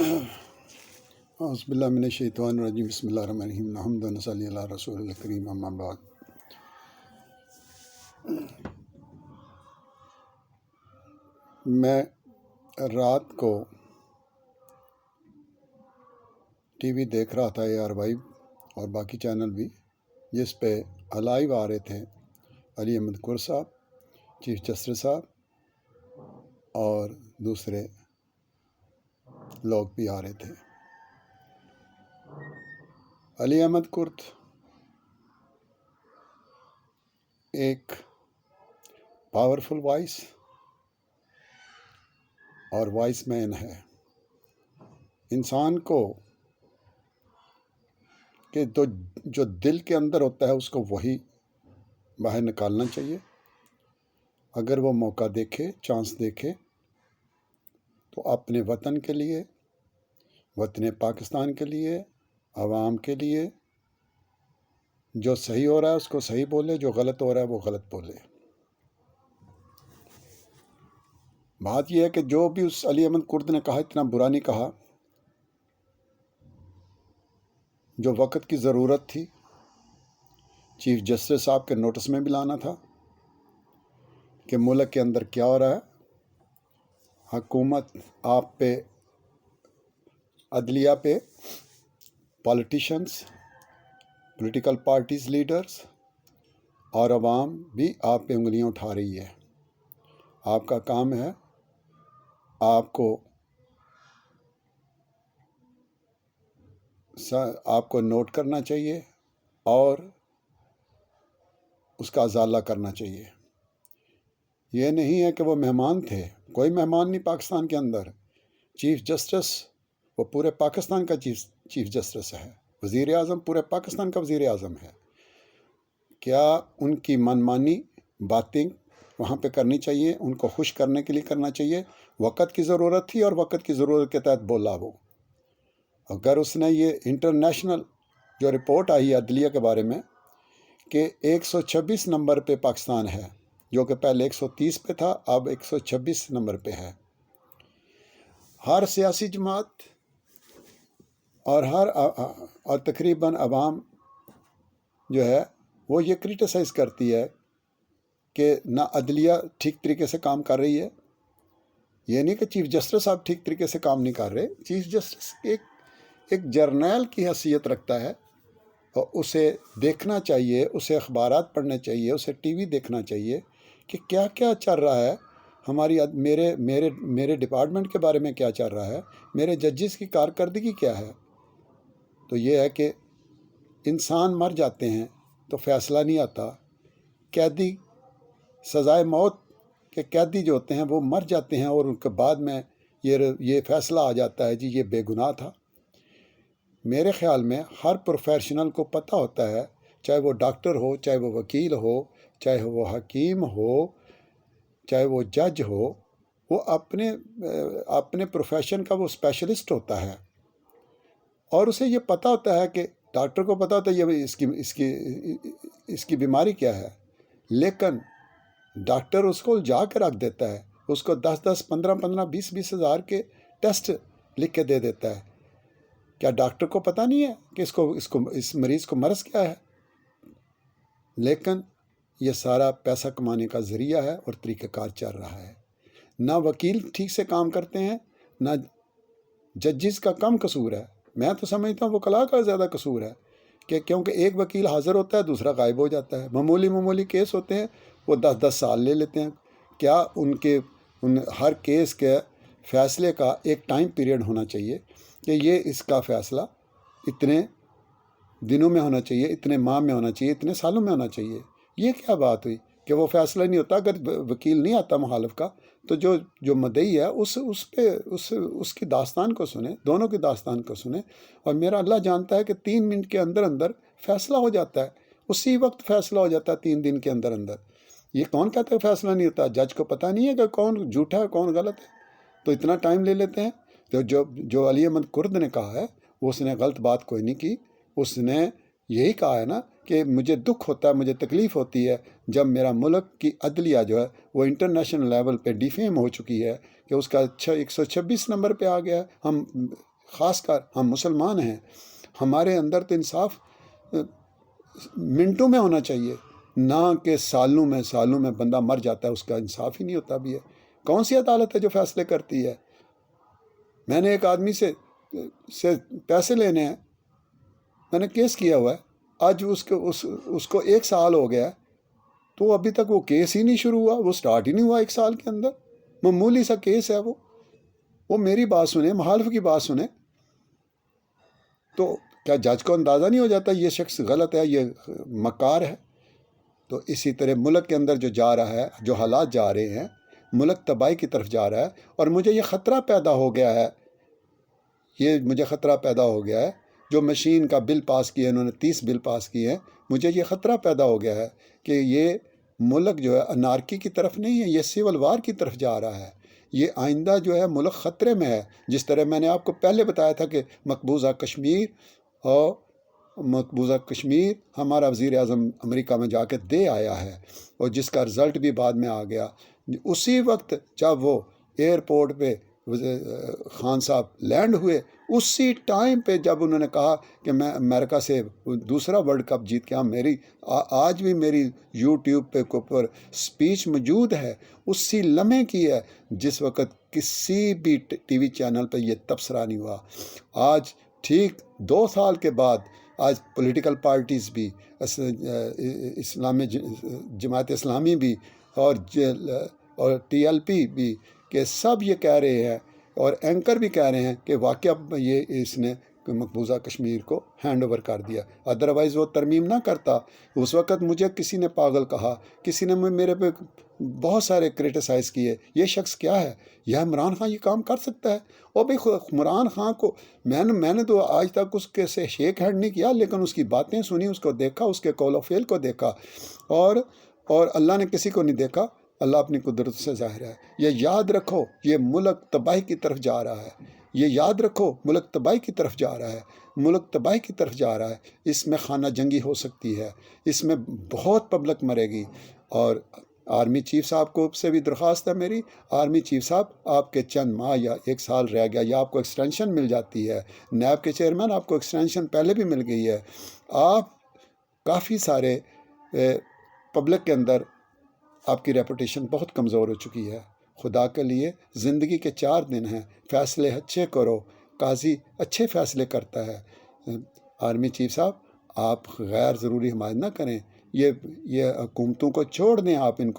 اعوذ باللہ من الشیطان الرجیم بسم اللہ الرحمن الرحیم نحمد و نصلی علی رسول الکریم اما بعد۔ میں رات کو ٹی وی دیکھ رہا تھا AR اور باقی چینل بھی، جس پہ لائیو آ رہے تھے علی احمد قر صاحب، چیف جسٹس صاحب اور دوسرے لوگ بھی آ رہے تھے۔ علی احمد قرد ایک پاورفل وائس اور وائس مین ہے۔ انسان کو کہ جو دل کے اندر ہوتا ہے اس کو وہی باہر نکالنا چاہیے۔ اگر وہ موقع دیکھے، چانس دیکھے، تو اپنے وطن کے لیے، وطن پاکستان کے لیے، عوام کے لیے جو صحیح ہو رہا ہے اس کو صحیح بولے، جو غلط ہو رہا ہے وہ غلط بولے۔ بات یہ ہے کہ جو بھی اس علی احمد قرد نے کہا اتنا برا نہیں کہا۔ جو وقت کی ضرورت تھی چیف جسٹس صاحب کے نوٹس میں بھی لانا تھا کہ ملک کے اندر کیا ہو رہا ہے، حکومت آپ پہ، عدلیہ پہ، پالیٹیشنز، پولیٹیکل پارٹیز لیڈرز اور عوام بھی آپ پہ انگلیاں اٹھا رہی ہے۔ آپ کا کام ہے آپ کو نوٹ کرنا چاہیے اور اس کا ازالہ کرنا چاہیے۔ یہ نہیں ہے کہ وہ مہمان تھے، کوئی مہمان نہیں پاکستان کے اندر۔ چیف جسٹس وہ پورے پاکستان کا چیف جسٹس ہے، وزیر اعظم پورے پاکستان کا وزیر اعظم ہے۔ کیا ان کی منمانی باتیں وہاں پہ کرنی چاہیے، ان کو خوش کرنے کے لیے کرنا چاہیے؟ وقت کی ضرورت تھی اور وقت کی ضرورت کے تحت بولا وہ۔ اگر اس نے یہ انٹرنیشنل جو رپورٹ آئی ہے عدلیہ کے بارے میں کہ 126 نمبر پہ پاکستان ہے، جو کہ پہلے 130 پہ تھا، اب 126 نمبر پہ ہے، ہر سیاسی جماعت اور تقریباً عوام جو ہے وہ یہ کرٹیسائز کرتی ہے کہ نہ عدلیہ ٹھیک طریقے سے کام کر رہی ہے۔ یہ نہیں کہ چیف جسٹس صاحب ٹھیک طریقے سے کام نہیں کر رہے۔ چیف جسٹس ایک جرنیل کی حیثیت رکھتا ہے اور اسے دیکھنا چاہیے، اسے اخبارات پڑھنے چاہیے، اسے ٹی وی دیکھنا چاہیے کہ کیا کیا چل رہا ہے، میرے ڈپارٹمنٹ کے بارے میں کیا چل رہا ہے، میرے ججز کی کارکردگی کیا ہے۔ تو یہ ہے کہ انسان مر جاتے ہیں تو فیصلہ نہیں آتا۔ قیدی، سزائے موت کے قیدی جو ہوتے ہیں وہ مر جاتے ہیں اور ان کے بعد میں یہ فیصلہ آ جاتا ہے جی یہ بے گناہ تھا۔ میرے خیال میں ہر پروفیشنل کو پتہ ہوتا ہے، چاہے وہ ڈاکٹر ہو، چاہے وہ وکیل ہو، چاہے وہ حکیم ہو، چاہے وہ جج ہو، وہ اپنے پروفیشن کا وہ اسپیشلسٹ ہوتا ہے اور اسے یہ پتہ ہوتا ہے کہ ڈاکٹر کو پتہ ہوتا ہے یہ اس کی بیماری کیا ہے، لیکن ڈاکٹر اس کو الجھا کے رکھ دیتا ہے، اس کو 10 15 20 ہزار کے ٹیسٹ لکھ کے دے دیتا ہے۔ کیا ڈاکٹر کو پتہ نہیں ہے کہ اس مریض کو مرض کیا ہے؟ لیکن یہ سارا پیسہ کمانے کا ذریعہ ہے اور طریقہ کار چل رہا ہے۔ نہ وکیل ٹھیک سے کام کرتے ہیں، نہ ججز کا کم قصور ہے۔ میں تو سمجھتا ہوں وکلاء کا زیادہ قصور ہے کہ کیونکہ ایک وکیل حاضر ہوتا ہے، دوسرا غائب ہو جاتا ہے۔ معمولی کیس ہوتے ہیں، وہ 10 سال لے لیتے ہیں۔ کیا ان ہر کیس کے فیصلے کا ایک ٹائم پیریڈ ہونا چاہیے کہ یہ اس کا فیصلہ اتنے دنوں میں ہونا چاہیے، اتنے ماہ میں ہونا چاہیے، اتنے سالوں میں ہونا چاہیے؟ یہ کیا بات ہوئی کہ وہ فیصلہ نہیں ہوتا؟ اگر وکیل نہیں آتا مخالف کا تو جو مدعی ہے اس کی داستان کو سنیں، دونوں کی داستان کو سنیں، اور میرا اللہ جانتا ہے کہ 3 منٹ کے اندر فیصلہ ہو جاتا ہے، اسی وقت فیصلہ ہو جاتا ہے 3 دن کے اندر۔ یہ کون کہتا ہے فیصلہ نہیں ہوتا؟ جج کو پتہ نہیں ہے کہ کون جھوٹا ہے کون غلط ہے، تو اتنا ٹائم لے لیتے ہیں۔ تو جو علی احمد قرد نے کہا ہے اس نے غلط بات کوئی نہیں کی۔ اس نے یہی کہا ہے نا کہ مجھے دکھ ہوتا ہے، مجھے تکلیف ہوتی ہے جب میرا ملک کی عدلیہ جو ہے وہ انٹرنیشنل لیول پہ ڈیفیم ہو چکی ہے کہ اس کا 126 نمبر پہ آ گیا ہے۔ ہم خاص کر ہم مسلمان ہیں، ہمارے اندر تو انصاف منٹوں میں ہونا چاہیے، نہ کہ سالوں میں بندہ مر جاتا ہے، اس کا انصاف ہی نہیں ہوتا بھی ہے۔ کون سی عدالت ہے جو فیصلے کرتی ہے؟ میں نے ایک آدمی سے پیسے لینے ہیں، میں نے کیس کیا ہوا ہے، آج اس کو 1 سال ہو گیا ہے، تو ابھی تک وہ کیس ہی نہیں شروع ہوا، وہ سٹارٹ ہی نہیں ہوا 1 سال کے اندر، معمولی سا کیس ہے وہ میری بات سنیں، مخالف کی بات سنیں، تو کیا جج کو اندازہ نہیں ہو جاتا یہ شخص غلط ہے، یہ مکار ہے؟ تو اسی طرح ملک کے اندر جو جا رہا ہے، جو حالات جا رہے ہیں، ملک تباہی کی طرف جا رہا ہے، اور مجھے یہ خطرہ پیدا ہو گیا ہے، جو مشین کا بل پاس کیا، انہوں نے 30 بل پاس کیے ہیں، مجھے یہ خطرہ پیدا ہو گیا ہے کہ یہ ملک جو ہے انارکی کی طرف نہیں ہے، یہ سول وار کی طرف جا رہا ہے، یہ آئندہ جو ہے ملک خطرے میں ہے۔ جس طرح میں نے آپ کو پہلے بتایا تھا کہ مقبوضہ کشمیر ہمارا وزیر اعظم امریکہ میں جا کے دے آیا ہے، اور جس کا رزلٹ بھی بعد میں آ گیا۔ اسی وقت جب وہ ایئرپورٹ پہ خان صاحب لینڈ ہوئے، اسی ٹائم پہ جب انہوں نے کہا کہ میں امریکہ سے دوسرا ورلڈ کپ جیت کے آج بھی میری یوٹیوب پہ اوپر سپیچ موجود ہے، اسی لمحے کی ہے جس وقت کسی بھی ٹی وی چینل پہ یہ تبصرہ نہیں ہوا۔ آج ٹھیک 2 سال کے بعد آج پولیٹیکل پارٹیز بھی، اسلامی جماعت اسلامی بھی، اور TLP بھی، کہ سب یہ کہہ رہے ہیں، اور اینکر بھی کہہ رہے ہیں کہ واقعہ اس نے مقبوضہ کشمیر کو ہینڈ اوور کر دیا، ادروائز وہ ترمیم نہ کرتا۔ اس وقت مجھے کسی نے پاگل کہا، کسی نے میرے پہ بہت سارے کرٹیسائز کیے، یہ شخص کیا ہے، یہ عمران خان یہ کام کر سکتا ہے؟ اور بھائی عمران خان کو میں نے تو آج تک اس کے سے شیک ہینڈ نہیں کیا، لیکن اس کی باتیں سنی، اس کو دیکھا، اس کے قول و فعل کو دیکھا، اور اللہ نے کسی کو نہیں دیکھا، اللہ اپنی قدرت سے ظاہر ہے۔ یہ یاد رکھو، یہ ملک تباہی کی طرف جا رہا ہے، یہ یاد رکھو، ملک تباہی کی طرف جا رہا ہے، ملک تباہی کی طرف جا رہا ہے۔ اس میں خانہ جنگی ہو سکتی ہے، اس میں بہت پبلک مرے گی۔ اور آرمی چیف صاحب کو سے بھی درخواست ہے میری، آرمی چیف صاحب آپ کے چند ماہ یا 1 سال رہ گیا، یا آپ کو ایکسٹینشن مل جاتی ہے، نیب کے چیئرمین آپ کو ایکسٹینشن پہلے بھی مل گئی ہے، آپ کافی سارے پبلک کے اندر آپ کی ریپوٹیشن بہت کمزور ہو چکی ہے۔ خدا کے لیے زندگی کے 4 دن ہیں، فیصلے اچھے کرو، قاضی اچھے فیصلے کرتا ہے۔ آرمی چیف صاحب آپ غیر ضروری حمایت نہ کریں، یہ حکومتوں کو چھوڑ دیں، آپ ان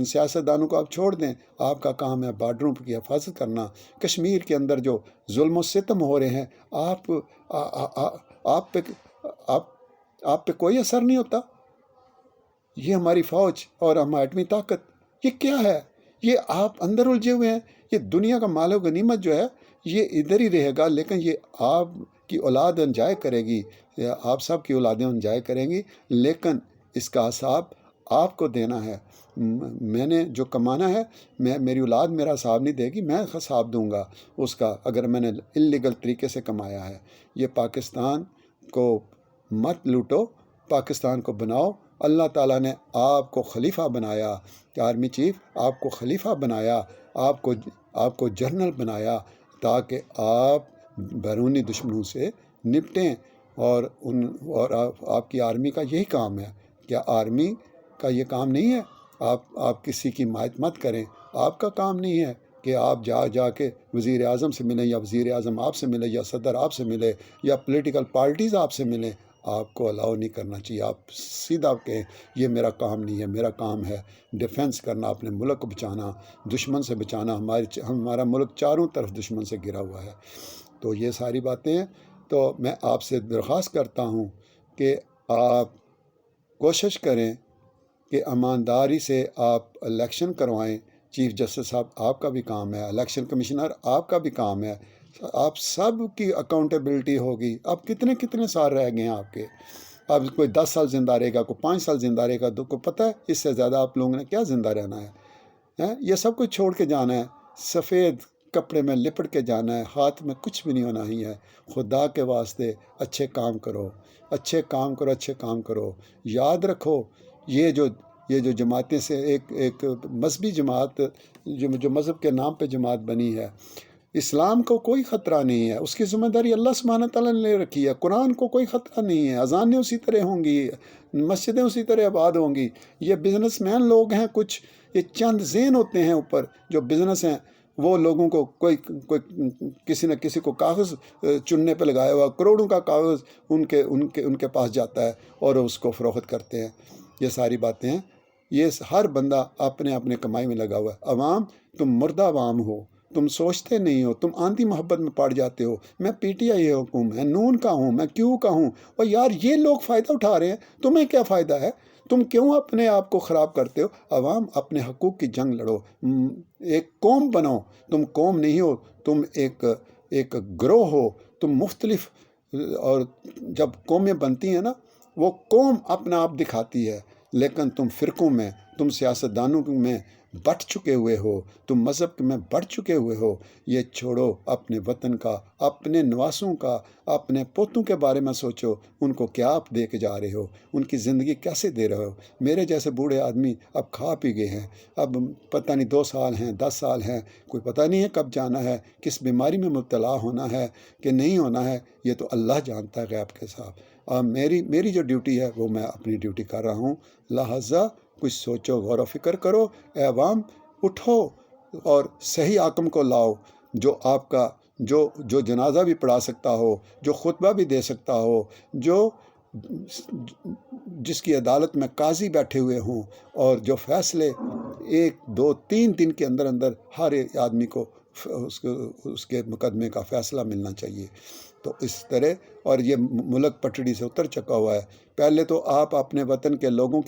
سیاستدانوں کو آپ چھوڑ دیں، آپ کا کام ہے بارڈروں کی حفاظت کرنا۔ کشمیر کے اندر جو ظلم و ستم ہو رہے ہیں، آپ پہ کوئی اثر نہیں ہوتا۔ یہ ہماری فوج اور ہم ایٹمی طاقت، یہ کیا ہے؟ یہ آپ اندر الجھے ہوئے ہیں۔ یہ دنیا کا مال و غنیمت جو ہے یہ ادھر ہی رہے گا، لیکن یہ آپ کی اولاد انجوائے کرے گی، آپ سب کی اولادیں انجوائے کریں گی، لیکن اس کا حساب آپ کو دینا ہے۔ میں نے جو کمانا ہے، میری اولاد میرا حساب نہیں دے گی، میں حساب دوں گا اس کا، اگر میں نے انلیگل طریقے سے کمایا ہے۔ یہ پاکستان کو مت لوٹو، پاکستان کو بناؤ۔ اللہ تعالیٰ نے آپ کو خلیفہ بنایا، آرمی چیف آپ کو خلیفہ بنایا، آپ کو جنرل بنایا، تاکہ آپ بیرونی دشمنوں سے نپٹیں، اور آپ کی آرمی کا یہی کام ہے۔ کیا آرمی کا یہ کام نہیں ہے؟ آپ کسی کی حمایت مت کریں، آپ کا کام نہیں ہے کہ آپ جا کے وزیر اعظم سے ملیں، یا وزیر اعظم آپ سے ملے، یا صدر آپ سے ملے، یا پولیٹیکل پارٹیز آپ سے ملیں۔ آپ کو الاؤ نہیں کرنا چاہیے، آپ سیدھا کہیں یہ میرا کام نہیں ہے، میرا کام ہے ڈیفنس کرنا، اپنے ملک کو بچانا، دشمن سے بچانا۔ ہمارا ملک چاروں طرف دشمن سے گھرا ہوا ہے۔ تو یہ ساری باتیں ہیں، تو میں آپ سے درخواست کرتا ہوں کہ آپ کوشش کریں کہ ایمانداری سے آپ الیکشن کروائیں۔ چیف جسٹس صاحب آپ کا بھی کام ہے، الیکشن کمشنر آپ کا بھی کام ہے، آپ سب کی اکاؤنٹیبلٹی ہوگی۔ اب کتنے سال رہ گئے ہیں آپ کے؟ اب کوئی 10 سال زندہ رہے گا، کوئی 5 سال زندہ رہے گا، تو کو پتہ ہے اس سے زیادہ آپ لوگوں نے کیا زندہ رہنا ہے؟ یہ سب کچھ چھوڑ کے جانا ہے، سفید کپڑے میں لپٹ کے جانا ہے، ہاتھ میں کچھ بھی نہیں ہونا ہی ہے۔ خدا کے واسطے اچھے کام کرو، اچھے کام کرو۔ یاد رکھو، یہ جو جماعتیں سے ایک مذہبی جماعت جو مذہب کے نام پہ جماعت بنی ہے، اسلام کو کوئی خطرہ نہیں ہے، اس کی ذمہ داری اللہ سبحانہ تعالیٰ نے لے رکھی ہے۔ قرآن کو کوئی خطرہ نہیں ہے، اذانیں اسی طرح ہوں گی، مسجدیں اسی طرح آباد ہوں گی۔ یہ بزنس مین لوگ ہیں کچھ، یہ چند ذہن ہوتے ہیں اوپر جو بزنس ہیں، وہ لوگوں کو کوئی کسی نہ کسی کو کاغذ چننے پہ لگایا ہوا، کروڑوں کا کاغذ ان کے پاس جاتا ہے اور اس کو فروخت کرتے ہیں۔ یہ ساری باتیں ہیں، یہ ہر بندہ اپنے اپنے کمائی میں لگا ہوا ہے۔ عوام، تم مردہ عوام ہو، تم سوچتے نہیں ہو، تم آندھی محبت میں پڑ جاتے ہو۔ میں پی ٹی آئی ہوں، میں نون کا ہوں، میں کیو کا ہوں، اور یار یہ لوگ فائدہ اٹھا رہے ہیں، تمہیں کیا فائدہ ہے؟ تم کیوں اپنے آپ کو خراب کرتے ہو؟ عوام، اپنے حقوق کی جنگ لڑو، ایک قوم بنو۔ تم قوم نہیں ہو، تم ایک گروہ ہو، تم مختلف، اور جب قومیں بنتی ہیں نا، وہ قوم اپنا آپ دکھاتی ہے، لیکن تم فرقوں میں، تم سیاستدانوں میں بٹ چکے ہوئے ہو، تم مذہب میں بڑھ چکے ہوئے ہو۔ یہ چھوڑو، اپنے وطن کا، اپنے نواسوں کا، اپنے پوتوں کے بارے میں سوچو، ان کو کیا آپ دے کے جا رہے ہو، ان کی زندگی کیسے دے رہے ہو؟ میرے جیسے بوڑھے آدمی اب کھا پی گئے ہیں، اب پتہ نہیں 2 سال ہیں، 10 سال ہیں، کوئی پتہ نہیں ہے کب جانا ہے، کس بیماری میں مبتلا ہونا ہے کہ نہیں ہونا ہے، یہ تو اللہ جانتا ہے غیب کے ساتھ۔ میری جو ڈیوٹی ہے وہ میں اپنی ڈیوٹی کر رہا ہوں، لہٰذا کچھ سوچو، غور و فکر کرو۔ اے عوام، اٹھو اور صحیح حاکم کو لاؤ، جو آپ کا جو جنازہ بھی پڑھا سکتا ہو، جو خطبہ بھی دے سکتا ہو، جس کی عدالت میں قاضی بیٹھے ہوئے ہوں، اور جو فیصلے 1 2 3 دن کے اندر اندر ہر ایک آدمی کو اس کے مقدمے کا فیصلہ ملنا چاہیے۔ تو اس طرح، اور یہ ملک پٹڑی سے اتر چکا ہوا ہے۔ پہلے تو آپ اپنے وطن کے لوگوں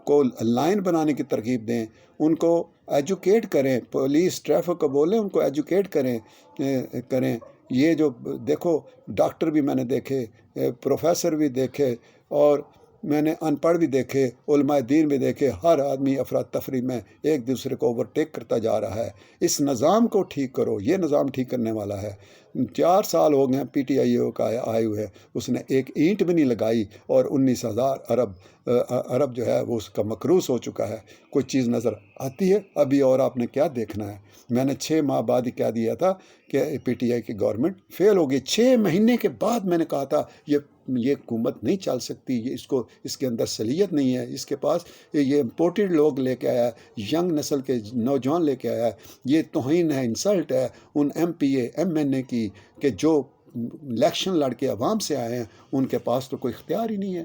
کو لائن بنانے کی ترغیب دیں، ان کو ایجوکیٹ کریں، پولیس ٹریفک کو بولیں ان کو ایجوکیٹ کریں۔ یہ جو دیکھو، ڈاکٹر بھی میں نے دیکھے، پروفیسر بھی دیکھے، اور میں نے ان پڑھ بھی دیکھے، علماء دین بھی دیکھے، ہر آدمی افراتفری میں ایک دوسرے کو اوورٹیک کرتا جا رہا ہے۔ اس نظام کو ٹھیک کرو، یہ نظام ٹھیک کرنے والا ہے۔ 4 سال ہو گئے پی ٹی آئی کا آئے ہوئے، اس نے ایک اینٹ بھی نہیں لگائی، اور 19,000 ارب جو ہے وہ اس کا مقروض ہو چکا ہے۔ کوئی چیز نظر آتی ہے ابھی؟ اور آپ نے کیا دیکھنا ہے؟ میں نے 6 ماہ بعد ہی کہہ دیا تھا کہ پی ٹی آئی کی گورنمنٹ فیل ہو گئی۔ 6 مہینے کے بعد میں نے کہا تھا یہ حکومت نہیں چل سکتی، اس کے اندر صلاحیت نہیں ہے، اس کے پاس یہ امپورٹڈ لوگ لے کے آیا ہے، ینگ نسل کے نوجوان لے کے آیا ہے۔ یہ توہین ہے، انسلٹ ہے ان M P A M N A کی، کہ جو الیکشن لڑ کے عوام سے آئے ہیں، ان کے پاس تو کوئی اختیار ہی نہیں ہے۔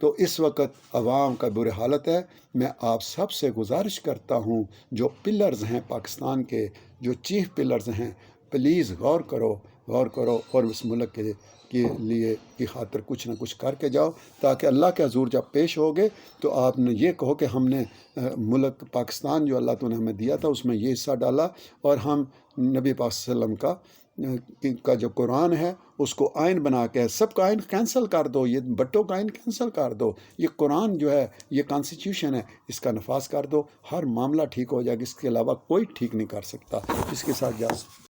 تو اس وقت عوام کا بری حالت ہے۔ میں آپ سب سے گزارش کرتا ہوں، جو پلرز ہیں پاکستان کے، جو چیف پلرز ہیں، پلیز غور کرو اور اس ملک کے لیے کی خاطر کچھ نہ کچھ کر کے جاؤ، تاکہ اللہ کے حضور جب پیش ہوگے تو آپ نے یہ کہو کہ ہم نے ملک پاکستان جو اللہ تعالیٰ نے ہمیں دیا تھا اس میں یہ حصہ ڈالا، اور ہم نبی پاک صلی اللہ علیہ وسلم کا جو قرآن ہے اس کو آئین بنا کے، سب کا آئین کینسل کر دو، یہ بٹوں کا آئین کینسل کر دو، یہ قرآن جو ہے، یہ کانسٹیٹیوشن ہے، اس کا نفاذ کر دو، ہر معاملہ ٹھیک ہو جائے گا۔ اس کے علاوہ کوئی ٹھیک نہیں کر سکتا۔ اس کے ساتھ